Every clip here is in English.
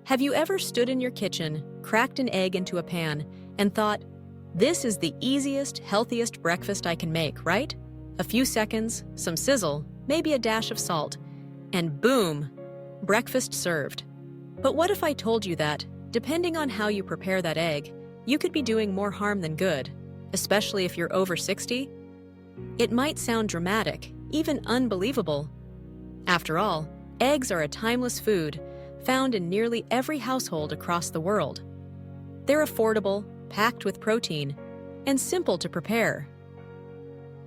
Have you ever stood in your kitchen, cracked an egg into a pan, and thought, this is the easiest, healthiest breakfast I can make, right? A few seconds, some sizzle, maybe a dash of salt, and boom, breakfast served. But what if I told you that, depending on how you prepare that egg, you could be doing more harm than good, especially if you're over 60? It might sound dramatic, even unbelievable. After all, eggs are a timeless food, found in nearly every household across the world. They're affordable, packed with protein, and simple to prepare.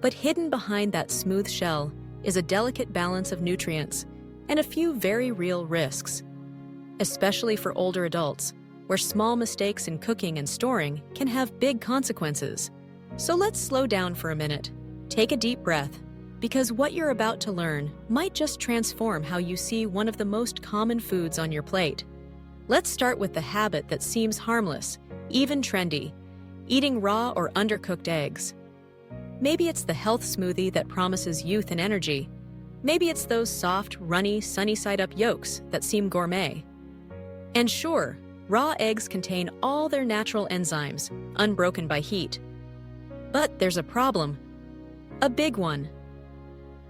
But hidden behind that smooth shell is a delicate balance of nutrients and a few very real risks, especially for older adults, where small mistakes in cooking and storing can have big consequences. So let's slow down for a minute, take a deep breath, because what you're about to learn might just transform how you see one of the most common foods on your plate. Let's start with the habit that seems harmless, even trendy, eating raw or undercooked eggs. Maybe it's the health smoothie that promises youth and energy. Maybe it's those soft, runny, sunny-side-up yolks that seem gourmet. And sure, raw eggs contain all their natural enzymes, unbroken by heat. But there's a problem. A big one.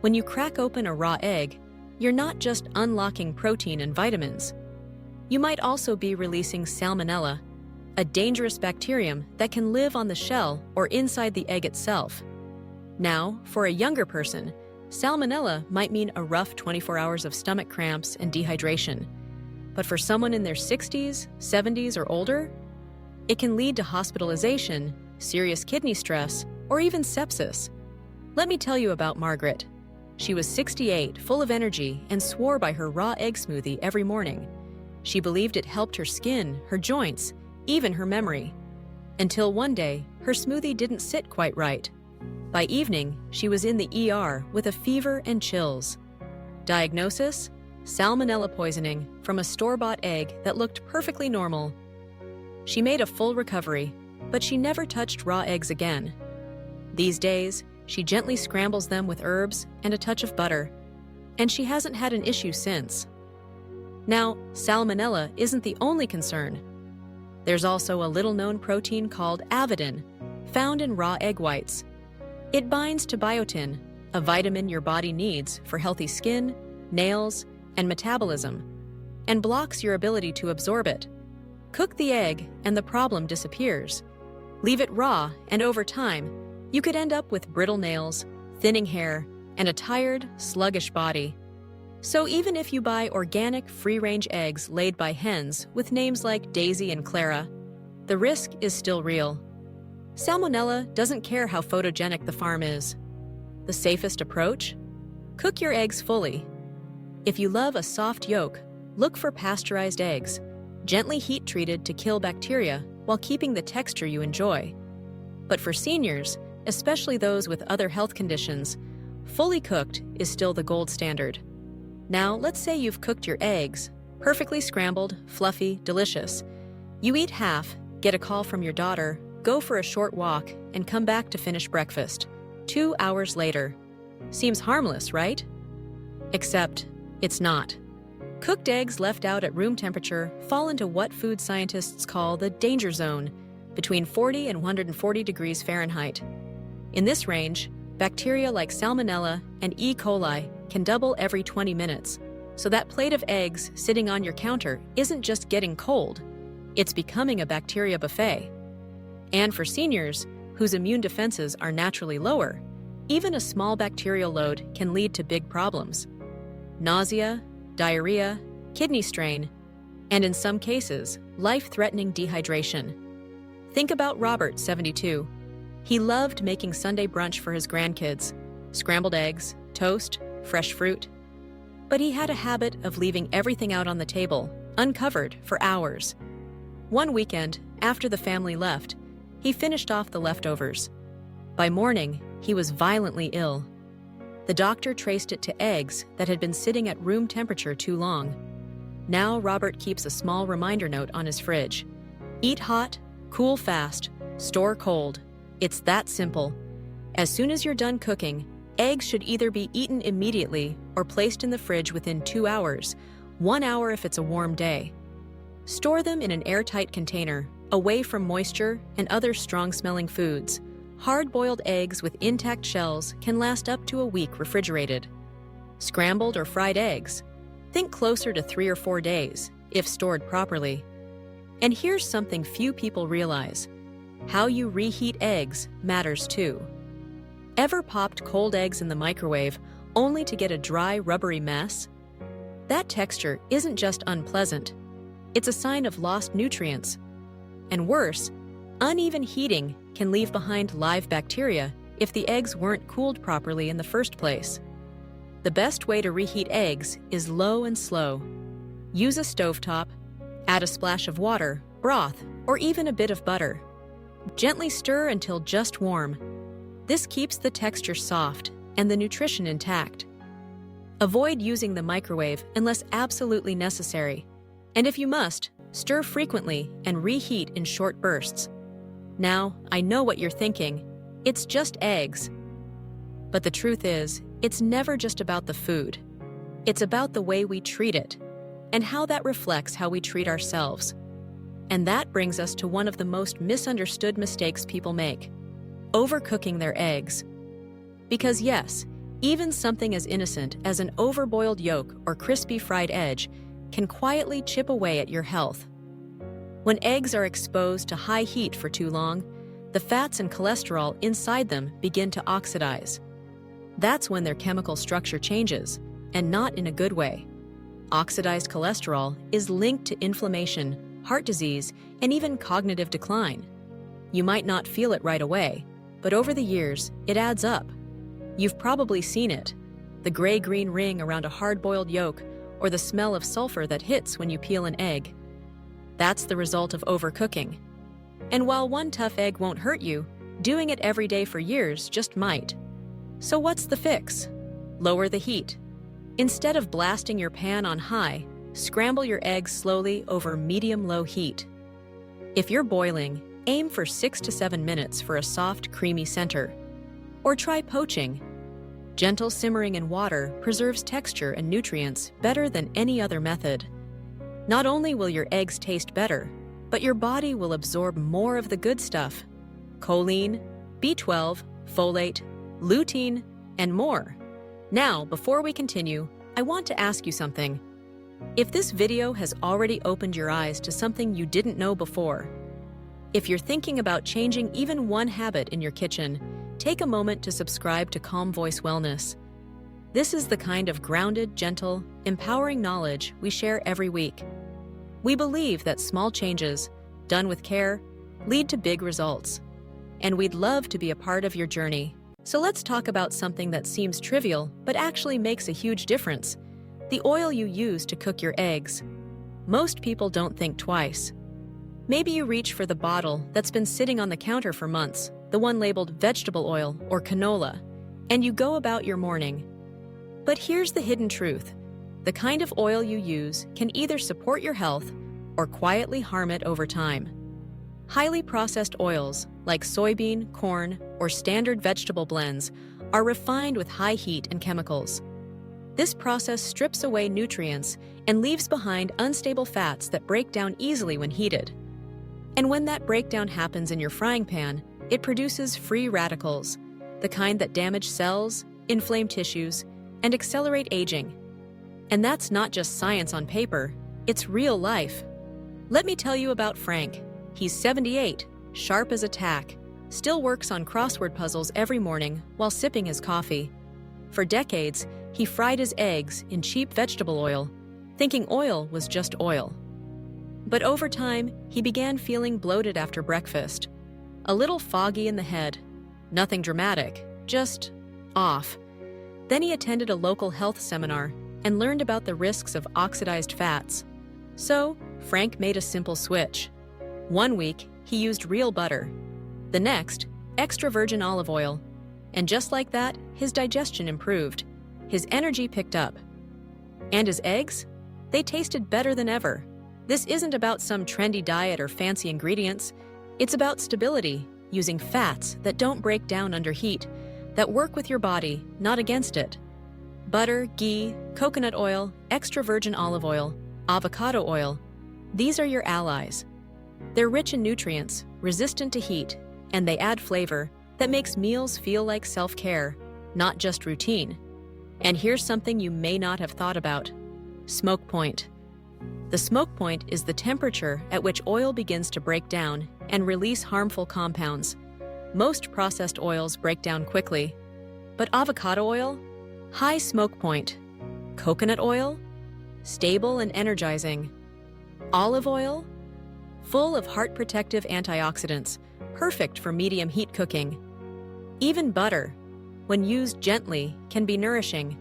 When you crack open a raw egg, you're not just unlocking protein and vitamins. You might also be releasing salmonella, a dangerous bacterium that can live on the shell or inside the egg itself. Now, for a younger person, salmonella might mean a rough 24 hours of stomach cramps and dehydration. But for someone in their 60s, 70s, or older, it can lead to hospitalization, serious kidney stress, or even sepsis. Let me tell you about Margaret. She was 68, full of energy, and swore by her raw egg smoothie every morning. She believed it helped her skin, her joints, even her memory. Until one day, her smoothie didn't sit quite right. By evening, she was in the ER with a fever and chills. Diagnosis? Salmonella poisoning from a store-bought egg that looked perfectly normal. She made a full recovery, but she never touched raw eggs again. These days, she gently scrambles them with herbs and a touch of butter, and she hasn't had an issue since. Now, salmonella isn't the only concern. There's also a little-known protein called avidin, found in raw egg whites. It binds to biotin, a vitamin your body needs for healthy skin, nails, and metabolism, and blocks your ability to absorb it. Cook the egg, and the problem disappears. Leave it raw, and over time, you could end up with brittle nails, thinning hair, and a tired, sluggish body. So even if you buy organic, free-range eggs laid by hens with names like Daisy and Clara, the risk is still real. Salmonella doesn't care how photogenic the farm is. The safest approach? Cook your eggs fully. If you love a soft yolk, look for pasteurized eggs, gently heat-treated to kill bacteria while keeping the texture you enjoy. But for seniors, especially those with other health conditions, fully cooked is still the gold standard. Now, let's say you've cooked your eggs, perfectly scrambled, fluffy, delicious. You eat half, get a call from your daughter, go for a short walk, and come back to finish breakfast. 2 hours later. Seems harmless, right? Except, it's not. Cooked eggs left out at room temperature fall into what food scientists call the danger zone, between 40 and 140 degrees Fahrenheit. In this range, bacteria like Salmonella and E. coli can double every 20 minutes, so that plate of eggs sitting on your counter isn't just getting cold, it's becoming a bacteria buffet. And for seniors, whose immune defenses are naturally lower, even a small bacterial load can lead to big problems. Nausea, diarrhea, kidney strain, and in some cases, life-threatening dehydration. Think about Robert, 72. He loved making Sunday brunch for his grandkids, scrambled eggs, toast, fresh fruit. But he had a habit of leaving everything out on the table, uncovered, for hours. One weekend, after the family left, he finished off the leftovers. By morning, he was violently ill. The doctor traced it to eggs that had been sitting at room temperature too long. Now Robert keeps a small reminder note on his fridge. Eat hot, cool fast, store cold. It's that simple. As soon as you're done cooking, eggs should either be eaten immediately or placed in the fridge within 2 hours, 1 hour if it's a warm day. Store them in an airtight container, away from moisture and other strong-smelling foods. Hard-boiled eggs with intact shells can last up to a week refrigerated. Scrambled or fried eggs. Think closer to 3 or 4 days, if stored properly. And here's something few people realize. How you reheat eggs matters too. Ever popped cold eggs in the microwave only to get a dry, rubbery mess? That texture isn't just unpleasant. It's a sign of lost nutrients. And worse, uneven heating can leave behind live bacteria if the eggs weren't cooled properly in the first place. The best way to reheat eggs is low and slow. Use a stovetop, add a splash of water, broth, or even a bit of butter. Gently stir until just warm. This keeps the texture soft and the nutrition intact. Avoid using the microwave unless absolutely necessary. And if you must, stir frequently and reheat in short bursts. Now, I know what you're thinking. It's just eggs. But the truth is, it's never just about the food. It's about the way we treat it, and how that reflects how we treat ourselves. And that brings us to one of the most misunderstood mistakes people make: overcooking their eggs. Because yes, even something as innocent as an overboiled yolk or crispy fried edge can quietly chip away at your health. When eggs are exposed to high heat for too long, the fats and cholesterol inside them begin to oxidize. That's when their chemical structure changes, and not in a good way. Oxidized cholesterol is linked to inflammation, heart disease, and even cognitive decline. You might not feel it right away, but over the years, it adds up. You've probably seen it: the gray-green ring around a hard-boiled yolk, or the smell of sulfur that hits when you peel an egg. That's the result of overcooking. And while one tough egg won't hurt you, doing it every day for years just might. So what's the fix? Lower the heat. Instead of blasting your pan on high, scramble your eggs slowly over medium-low heat. If you're boiling, aim for 6 to 7 minutes for a soft, creamy center. Or try poaching. Gentle simmering in water preserves texture and nutrients better than any other method. Not only will your eggs taste better, but your body will absorb more of the good stuff: choline, B12, folate, lutein, and more. Now, before we continue, I want to ask you something. If this video has already opened your eyes to something you didn't know before, if you're thinking about changing even one habit in your kitchen, take a moment to subscribe to Calm Voice Wellness. This is the kind of grounded, gentle, empowering knowledge we share every week. We believe that small changes, done with care, lead to big results. And we'd love to be a part of your journey. So let's talk about something that seems trivial but actually makes a huge difference: the oil you use to cook your eggs. Most people don't think twice. Maybe you reach for the bottle that's been sitting on the counter for months, the one labeled vegetable oil or canola, and you go about your morning. But here's the hidden truth: the kind of oil you use can either support your health or quietly harm it over time. Highly processed oils, like soybean, corn, or standard vegetable blends, are refined with high heat and chemicals. This process strips away nutrients and leaves behind unstable fats that break down easily when heated. And when that breakdown happens in your frying pan, it produces free radicals, the kind that damage cells, inflame tissues, and accelerate aging. And that's not just science on paper, it's real life. Let me tell you about Frank. He's 78, sharp as a tack, still works on crossword puzzles every morning while sipping his coffee. For decades, he fried his eggs in cheap vegetable oil, thinking oil was just oil. But over time, he began feeling bloated after breakfast, a little foggy in the head. Nothing dramatic, just off. Then he attended a local health seminar and learned about the risks of oxidized fats. So, Frank made a simple switch. One week, he used real butter. The next, extra virgin olive oil. And just like that, his digestion improved. His energy picked up. And his eggs? They tasted better than ever. This isn't about some trendy diet or fancy ingredients. It's about stability, using fats that don't break down under heat, that work with your body, not against it. Butter, ghee, coconut oil, extra virgin olive oil, avocado oil. These are your allies. They're rich in nutrients, resistant to heat, and they add flavor that makes meals feel like self-care, not just routine. And here's something you may not have thought about: smoke point. The smoke point is the temperature at which oil begins to break down and release harmful compounds. Most processed oils break down quickly, but avocado oil? High smoke point. Coconut oil? Stable and energizing. Olive oil? Full of heart-protective antioxidants, perfect for medium heat cooking. Even butter, when used gently, can be nourishing,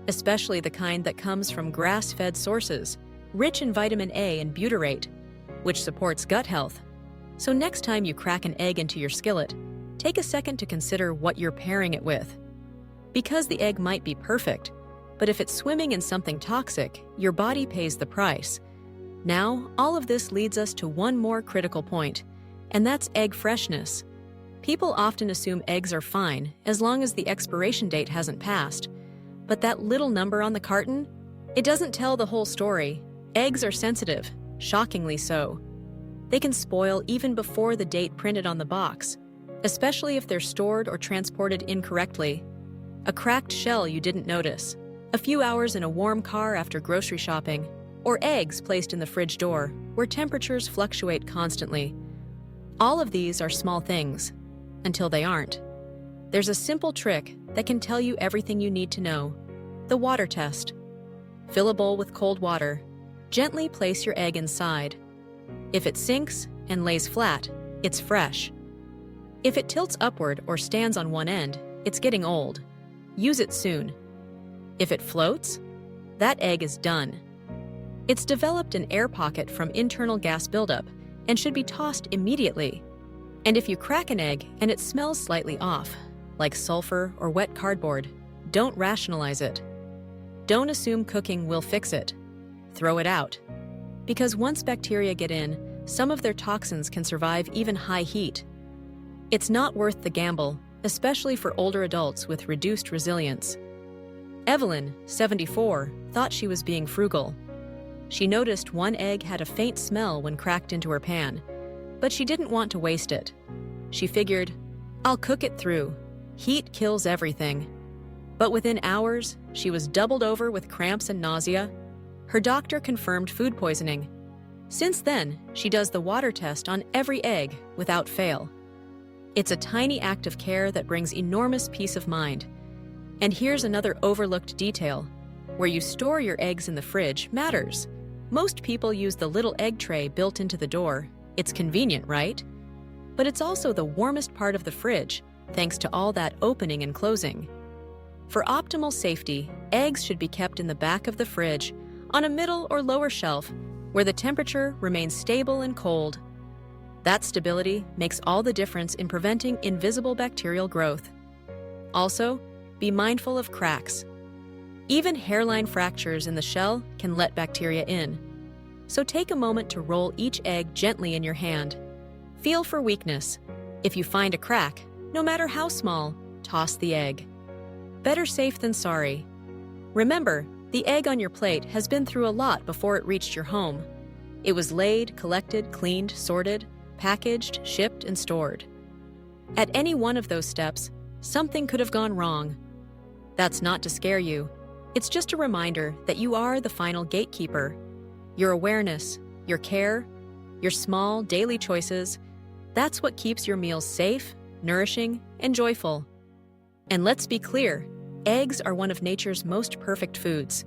especially the kind that comes from grass-fed sources, rich in vitamin A and butyrate, which supports gut health. So next time you crack an egg into your skillet, take a second to consider what you're pairing it with. Because the egg might be perfect, but if it's swimming in something toxic, your body pays the price. Now, all of this leads us to one more critical point, and that's egg freshness. People often assume eggs are fine as long as the expiration date hasn't passed. But that little number on the carton? It doesn't tell the whole story. Eggs are sensitive, shockingly so. They can spoil even before the date printed on the box, especially if they're stored or transported incorrectly. A cracked shell you didn't notice, a few hours in a warm car after grocery shopping, or eggs placed in the fridge door, where temperatures fluctuate constantly. All of these are small things, until they aren't. There's a simple trick that can tell you everything you need to know: the water test. Fill a bowl with cold water. Gently place your egg inside. If it sinks and lays flat, it's fresh. If it tilts upward or stands on one end, it's getting old. Use it soon. If it floats, that egg is done. It's developed an air pocket from internal gas buildup and should be tossed immediately. And if you crack an egg and it smells slightly off, like sulfur or wet cardboard, don't rationalize it. Don't assume cooking will fix it. Throw it out. Because once bacteria get in, some of their toxins can survive even high heat. It's not worth the gamble, especially for older adults with reduced resilience. Evelyn, 74, thought she was being frugal. She noticed one egg had a faint smell when cracked into her pan, but she didn't want to waste it. She figured, I'll cook it through. Heat kills everything. But within hours, she was doubled over with cramps and nausea. Her doctor confirmed food poisoning. Since then, she does the water test on every egg without fail. It's a tiny act of care that brings enormous peace of mind. And here's another overlooked detail. Where you store your eggs in the fridge matters. Most people use the little egg tray built into the door. It's convenient, right? But it's also the warmest part of the fridge, thanks to all that opening and closing. For optimal safety, eggs should be kept in the back of the fridge, on a middle or lower shelf, where the temperature remains stable and cold. That stability makes all the difference in preventing invisible bacterial growth. Also, be mindful of cracks. Even hairline fractures in the shell can let bacteria in. So take a moment to roll each egg gently in your hand. Feel for weakness. If you find a crack, no matter how small, toss the egg. Better safe than sorry. Remember, the egg on your plate has been through a lot before it reached your home. It was laid, collected, cleaned, sorted, packaged, shipped, and stored. At any one of those steps, something could have gone wrong. That's not to scare you. It's just a reminder that you are the final gatekeeper. Your awareness, your care, your small daily choices, that's what keeps your meals safe, nourishing, and joyful. And let's be clear, eggs are one of nature's most perfect foods.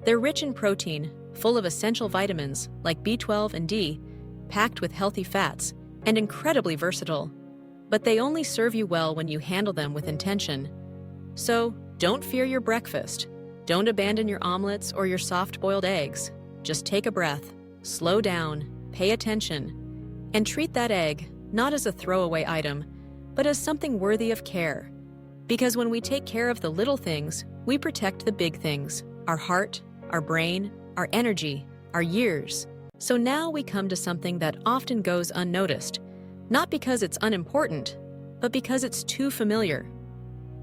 They're rich in protein, full of essential vitamins like B12 and D, packed with healthy fats, and incredibly versatile. But they only serve you well when you handle them with intention. So, don't fear your breakfast. Don't abandon your omelets or your soft-boiled eggs. Just take a breath, slow down, pay attention, and treat that egg not as a throwaway item, but as something worthy of care. Because when we take care of the little things, we protect the big things: our heart, our brain, our energy, our years. So now we come to something that often goes unnoticed, not because it's unimportant, but because it's too familiar.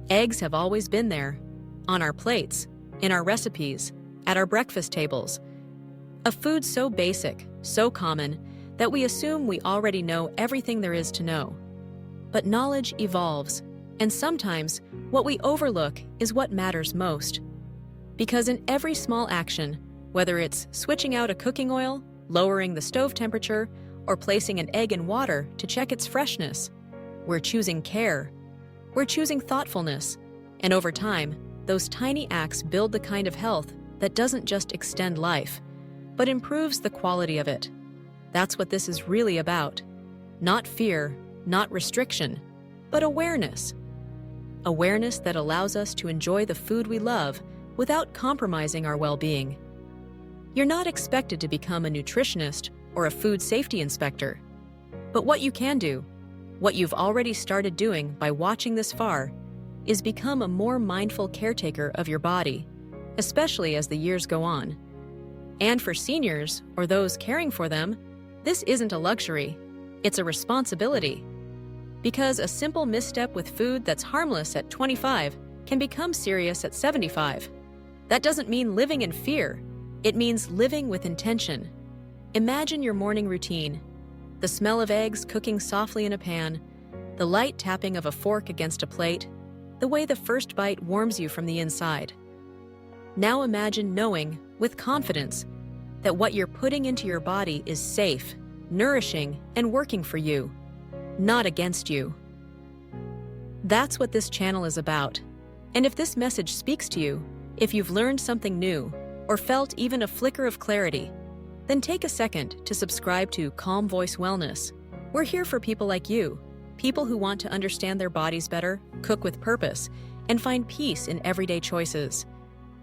Eggs have always been there, on our plates, in our recipes, at our breakfast tables. A food so basic, so common, that we assume we already know everything there is to know. But knowledge evolves, and sometimes what we overlook is what matters most. Because in every small action, whether it's switching out a cooking oil, lowering the stove temperature, or placing an egg in water to check its freshness, we're choosing care. We're choosing thoughtfulness. And over time, those tiny acts build the kind of health that doesn't just extend life, but improves the quality of it. That's what this is really about. Not fear, not restriction, but awareness. Awareness that allows us to enjoy the food we love without compromising our well-being. You're not expected to become a nutritionist or a food safety inspector. But what you can do, what you've already started doing by watching this far, is become a more mindful caretaker of your body, especially as the years go on. And for seniors or those caring for them, this isn't a luxury, it's a responsibility. Because a simple misstep with food that's harmless at 25 can become serious at 75. That doesn't mean living in fear, it means living with intention. Imagine your morning routine: the smell of eggs cooking softly in a pan, the light tapping of a fork against a plate, the way the first bite warms you from the inside. Now imagine knowing, with confidence, that what you're putting into your body is safe, nourishing, and working for you, not against you. That's what this channel is about. And if this message speaks to you, if you've learned something new, or felt even a flicker of clarity, then take a second to subscribe to Calm Voice Wellness. We're here for people like you, people who want to understand their bodies better, cook with purpose, and find peace in everyday choices.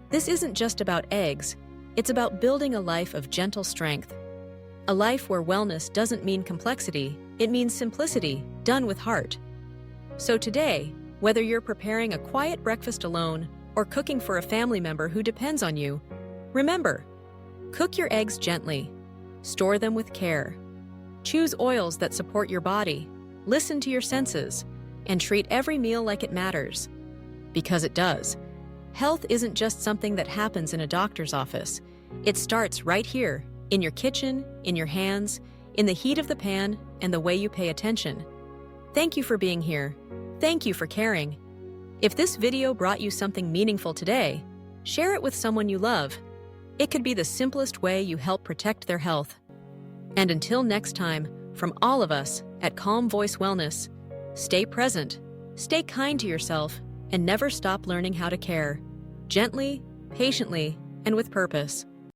This isn't just about eggs, it's about building a life of gentle strength. A life where wellness doesn't mean complexity, it means simplicity, done with heart. So today, whether you're preparing a quiet breakfast alone or cooking for a family member who depends on you, remember, cook your eggs gently, store them with care, choose oils that support your body, listen to your senses, and treat every meal like it matters. Because it does. Health isn't just something that happens in a doctor's office. It starts right here, in your kitchen, in your hands, in the heat of the pan, and the way you pay attention. Thank you for being here. Thank you for caring. If this video brought you something meaningful today, share it with someone you love. It could be the simplest way you help protect their health. And until next time, from all of us at Calm Voice Wellness, stay present, stay kind to yourself, and never stop learning how to care. Gently, patiently, and with purpose.